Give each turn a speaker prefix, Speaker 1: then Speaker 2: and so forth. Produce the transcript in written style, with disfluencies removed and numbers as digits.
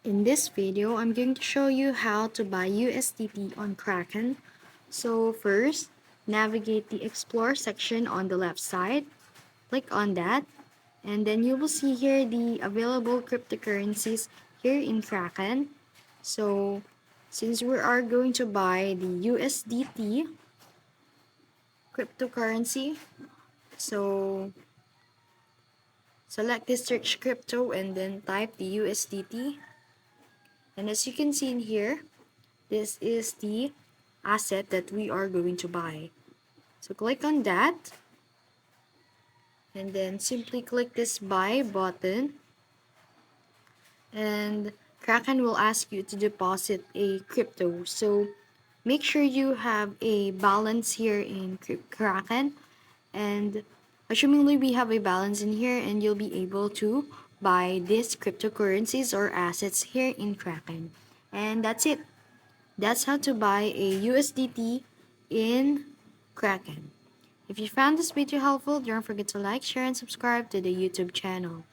Speaker 1: In this video, I'm going to show you how to buy USDT on Kraken. So first, navigate the Explore section on the left side. Click on that, and then you will see here the available cryptocurrencies here in Kraken. So since we are going to buy the USDT cryptocurrency, so select this search crypto and then type the USDT. And as you can see in here, this is the asset that we are going to buy. So click on that and then simply click this buy button, and Kraken will ask you to deposit a crypto. So make sure you have a balance here in Kraken, and assumingly we have a balance in here, and you'll be able to buy these cryptocurrencies or assets here in Kraken. And that's it. That's how to buy a USDT in Kraken. If you found this video helpful, don't forget to like, share, and subscribe to the YouTube channel.